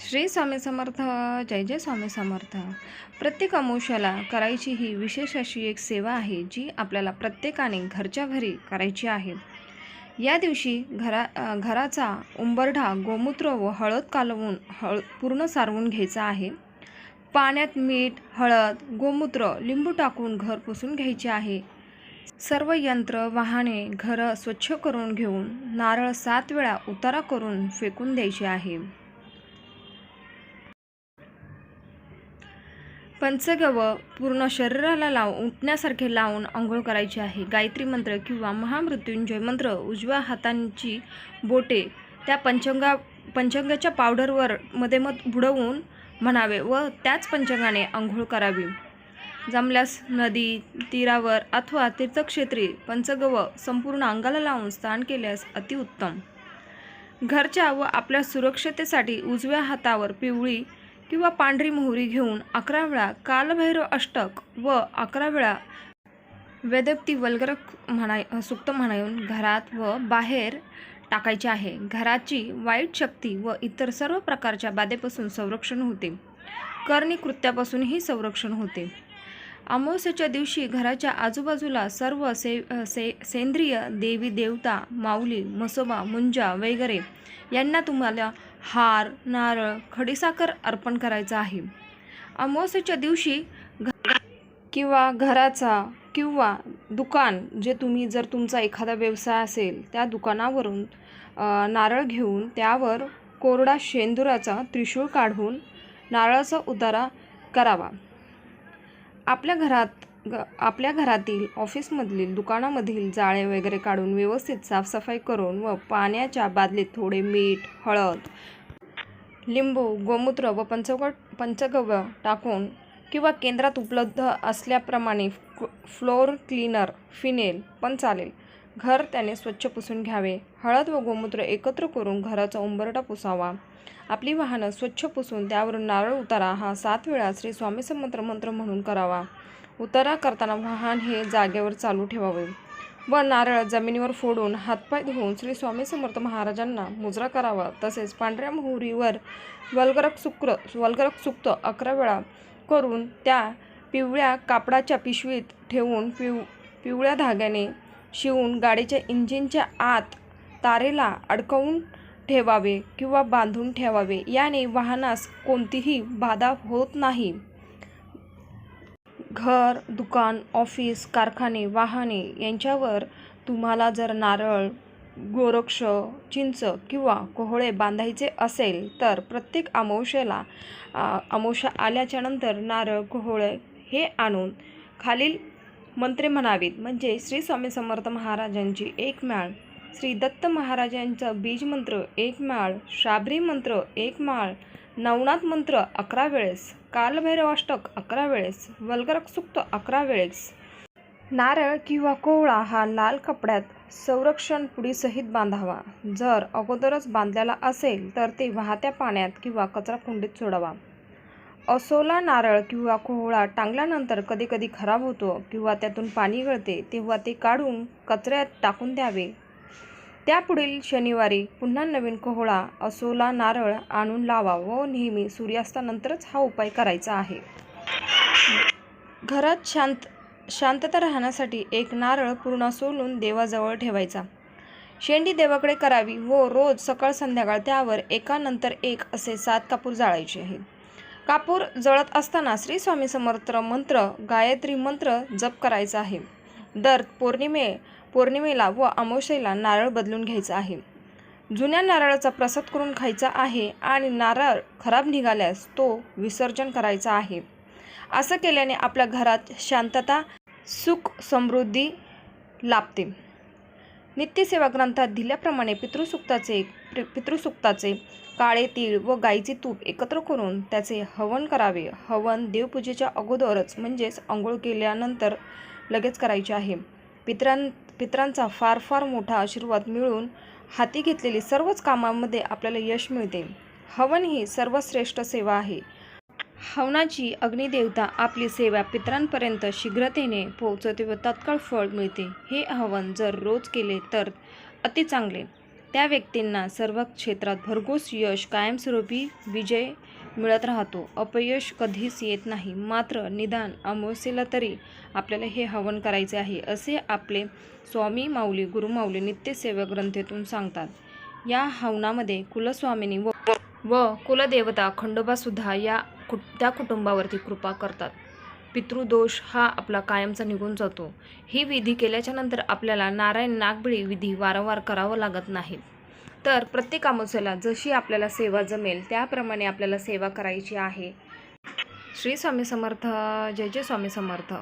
श्री स्वामी समर्थ. जय जय स्वामी समर्थ. प्रत्येक अमावस्येला करायची ही विशेष अशी एक सेवा आहे जी आपल्याला प्रत्येकाने घरच्या घरी करायची आहे. या दिवशी घराचा उंबरठा गोमूत्र व हळद कालवून पूर्ण सारवून घ्यायचा आहे. पाण्यात मीठ, हळद, गोमूत्र, लिंबू टाकून घर पुसून घ्यायचे आहे. सर्व यंत्र, वाहने, घरं स्वच्छ करून घेऊन नारळ 7 वेळा उतारा करून फेकून द्यायचे आहे. पंचगव्य पूर्ण शरीराला उठण्यासारखे लावून आंघोळ करायची आहे. गायत्री मंत्र किंवा महामृत्युंजय मंत्र उजव्या हातांची बोटे त्या पंचांगाच्या पावडरवर मध्ये बुडवून म्हणावे व त्याच पंचांगाने आंघोळ करावी. जमल्यास नदी, तीरावर अथवा तीर्थक्षेत्री पंचगव्य संपूर्ण अंगाला लावून स्नान केल्यास अतिउत्तम. घरच्या व आपल्या सुरक्षतेसाठी उजव्या हातावर पिवळी किंवा पांढरी मोहरी घेऊन 11 वेळा कालभैरव अष्टक व 11 वेळा वेदोक्ती वल्गर सूक्त म्हणून घरात व बाहेर टाकायचे आहे. घराची वाईट शक्ती व इतर सर्व प्रकारच्या बाधेपासून संरक्षण होते. करणी कृत्यापासूनही संरक्षण होते. अमावस्येच्या दिवशी घराच्या आजूबाजूला सर्व सेंद्रिय देवी देवता, माऊली, म्हसोबा, मुंजा वगैरे यांना तुम्हाला हार, नारळ, खडीसाखर अर्पण करायचा आहे. अमावस्येच्या दिवशी किंवा घराचा किंवा दुकान जर तुमचा एखादा व्यवसाय असेल त्या दुकानावरून नारळ घेऊन त्यावर कोरडा शेंदुराचा त्रिशूळ काढून नारळाचा उतारा करावा. आपल्या घरातील, ऑफिसमधील, दुकानामधील जाळे वगैरे काढून व्यवस्थित साफसफाई करून व पाण्याच्या बादलीत थोडे मीठ, हळद, लिंबू, गोमूत्र व पंचगव्य टाकून किंवा केंद्रात उपलब्ध असल्याप्रमाणे फ्लोअर क्लीनर, फिनेल पण चालेल, घर त्याने स्वच्छ पुसून घ्यावे. हळद व गोमूत्र एकत्र करून घराचा उंबरठा पुसावा. आपली वाहनं स्वच्छ पुसून त्यावरून नारळ उतारा हा 7 वेळा श्री स्वामी समर्थ मंत्र म्हणून करावा. उतारा करताना वाहन हे जागेवर चालू ठेवावे व नारळ जमिनीवर फोडून हातपाय धुवून श्री स्वामी समर्थ महाराजांना मुजरा करावा. तसेच पांढऱ्या मोहरीवर वल्गरक सुक्त 11 वेळा करून त्या पिवळ्या कापडाच्या पिशवीत ठेवून पिवळ्या धाग्याने शिवून गाडीच्या इंजिनच्या आत तारेला अडकवून ठेवावे किंवा बांधून ठेवावे. याने वाहनास कोणतीही बाधा होत नाही. घर, दुकान, ऑफिस, कारखाने, वाहने यांच्यावर तुम्हाला जर नारळ, गोरक्ष, चिंच किंवा कोहळे बांधायचे असेल तर प्रत्येक अमावस्या आल्याच्या नंतर नारळ, कोहळे हे आणून खालील मंत्रे म्हणावीत. म्हणजे श्री स्वामी समर्थ महाराजांची 1 माळ, श्री दत्त महाराजांचा बीज मंत्र 1 माळ, शाबरी मंत्र 1 माळ, नवनाथ मंत्र 11 वेळेस, कालभैरव अष्टक 11 वेळेस, वल्गरक सूक्त 11 वेळेस. नारळ किंवा कोहळा हा लाल कपड्यात संरक्षण पुडीसहित बांधावा. जर अगोदरच बांधलेला असेल तर ते वाहत्या पाण्यात किंवा कचरा कुंडीत सोडावा. असोला नारळ किंवा कोहळा टांगल्यानंतर कधीकधी खराब होतो किंवा त्यातून पाणी गळते तेव्हा ते काढून कचऱ्यात टाकून द्यावे. त्यापुढील शनिवारी पुन्हा नवीन कोहळा, असोला नारळ आणून लावा व नेहमी सूर्यास्तानंतरच हा उपाय करायचा आहे. घरात शांतता राहण्यासाठी एक नारळ पूर्ण सोलून देवाजवळ ठेवायचा. शेंडी देवाकडे करावी व रोज सकाळ संध्याकाळ त्यावर एकानंतर एक असे 7 कापूर जाळायचे आहे. कापूर जळत असताना श्री स्वामी समर्थ मंत्र, गायत्री मंत्र जप करायचा आहे. दर पौर्णिमेला व अमावस्येला नारळ बदलून घ्यायचा आहे. जुन्या नारळाचा प्रसाद करून खायचा आहे आणि नारळ खराब निघाल्यास तो विसर्जन करायचा आहे. असं केल्याने आपल्या घरात शांतता, सुख, समृद्धी लाभते. नित्यसेवा ग्रंथात दिल्याप्रमाणे पितृसूक्ताचे काळे तीळ व गाईचे तूप एकत्र करून त्याचे हवन करावे. हवन देवपूजेच्या अगोदरच म्हणजेच आंघोळ केल्यानंतर लगेच करायचे आहे. पितरांचा फार मोठा आशीर्वाद मिळून हाती घेतलेली सर्वच कामांमध्ये आपल्याला यश मिळते. हवन ही सर्वश्रेष्ठ सेवा आहे. हवनाची अग्निदेवता आपली सेवा पितरांपर्यंत शीघ्रतेने पोहोचवते व तत्काळ फळ मिळते. हे हवन जर रोज केले तर अति चांगले. त्या व्यक्तींना सर्व क्षेत्रात भरघोस यश, कायमस्वरूपी विजय मिळत राहतो. अपयश कधीच येत नाही. मात्र निदान अमावास्येला तरी आपल्याला हे हवन करायचे आहे, असे आपले स्वामी माऊली गुरुमाऊली नित्यसेवक ग्रंथेतून सांगतात. या हवनामध्ये कुलस्वामिनी व कुलदेवता खंडोबासुद्धा त्या कुटुंबावरती कृपा करतात. पितृदोष हा आपला कायमचा निघून जातो. ही विधी केल्याच्या नंतर आपल्याला नारायण नागबळी विधी वारंवार करावं लागत नाही. तर प्रत्येक अमावास्येला जशी आपल्याला सेवा जमेल त्याप्रमाणे आपल्याला सेवा करायची आहे. श्री स्वामी समर्थ. जय जय स्वामी समर्थ.